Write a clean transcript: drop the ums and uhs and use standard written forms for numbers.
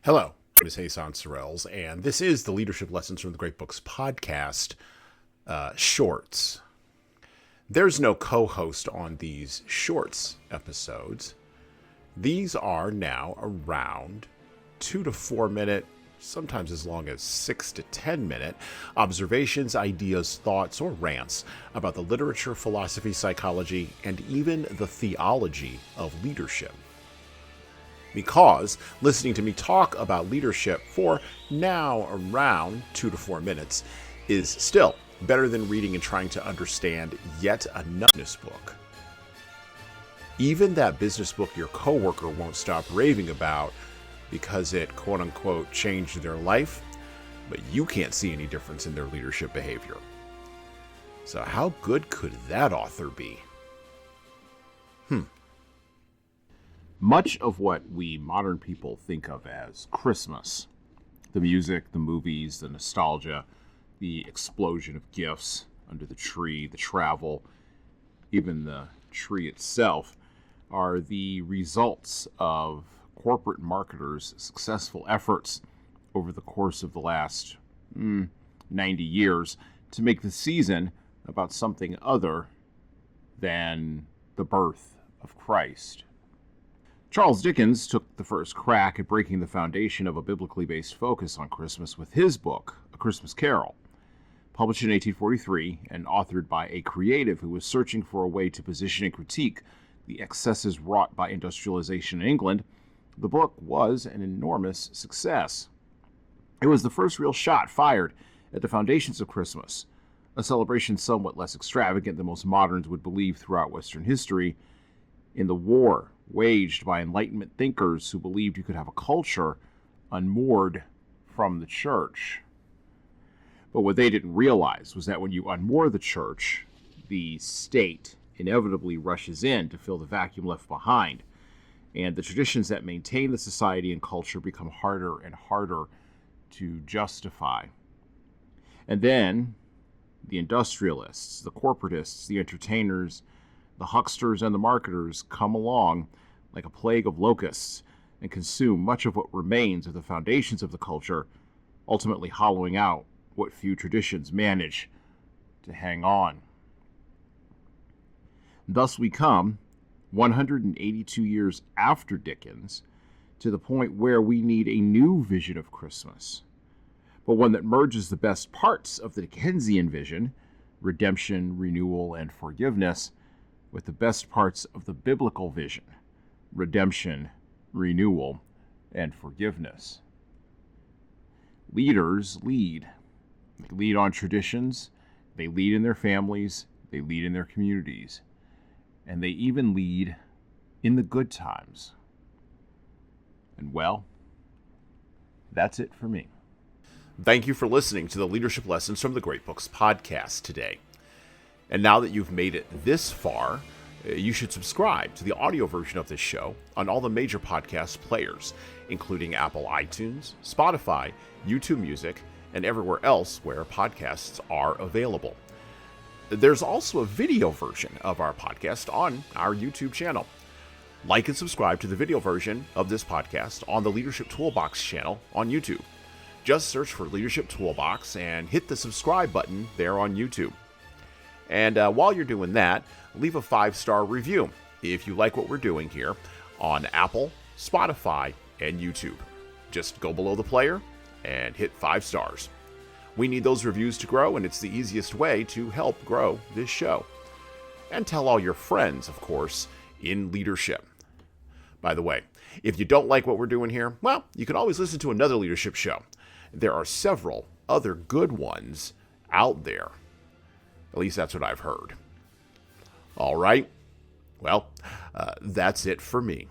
Hello, my name is Hassan Sorrells, and this is the Leadership Lessons from the Great Books podcast shorts. There's no co-host on these shorts episodes. These are now around 2 to 4 minute, sometimes as long as 6 to 10 minute observations, ideas, thoughts, or rants about the literature, philosophy, psychology, and even the theology of leadership. Because listening to me talk about leadership for now around 2 to 4 minutes is still better than reading and trying to understand yet another business book. Even that business book your coworker won't stop raving about because it quote-unquote changed their life, but you can't see any difference in their leadership behavior. So how good could that author be? Much of what we modern people think of as Christmas, the music, the movies, the nostalgia, the explosion of gifts under the tree, the travel, even the tree itself, are the results of corporate marketers' successful efforts over the course of the last 90 years to make the season about something other than the birth of Christ. Charles Dickens took the first crack at breaking the foundation of a biblically based focus on Christmas with his book, A Christmas Carol. Published in 1843 and authored by a creative who was searching for a way to position and critique the excesses wrought by industrialization in England, the book was an enormous success. It was the first real shot fired at the foundations of Christmas, a celebration somewhat less extravagant than most moderns would believe throughout Western history, in the war waged by Enlightenment thinkers who believed you could have a culture unmoored from the church. But what they didn't realize was that when you unmoor the church, the state inevitably rushes in to fill the vacuum left behind, and the traditions that maintain the society and culture become harder and harder to justify. And then the industrialists, the corporatists, the entertainers, the hucksters, and the marketers come along like a plague of locusts and consume much of what remains of the foundations of the culture, ultimately hollowing out what few traditions manage to hang on. Thus we come, 182 years after Dickens, to the point where we need a new vision of Christmas, but one that merges the best parts of the Dickensian vision, redemption, renewal, and forgiveness, with the best parts of the biblical vision, redemption, renewal, and forgiveness. Leaders lead. They lead on traditions, they lead in their families, they lead in their communities, and they even lead in the good times. And well, that's it for me. Thank you for listening to the Leadership Lessons from the Great Books podcast today. And now that you've made it this far, you should subscribe to the audio version of this show on all the major podcast players, including Apple iTunes, Spotify, YouTube Music, and everywhere else where podcasts are available. There's also a video version of our podcast on our YouTube channel. Like and subscribe to the video version of this podcast on the Leadership Toolbox channel on YouTube. Just search for Leadership Toolbox and hit the subscribe button there on YouTube. And while you're doing that, leave a 5-star review if you like what we're doing here on Apple, Spotify, and YouTube. Just go below the player and hit 5 stars. We need those reviews to grow, and it's the easiest way to help grow this show. And tell all your friends, of course, in leadership. By the way, if you don't like what we're doing here, well, you can always listen to another leadership show. There are several other good ones out there. At least that's what I've heard. All right. Well, that's it for me.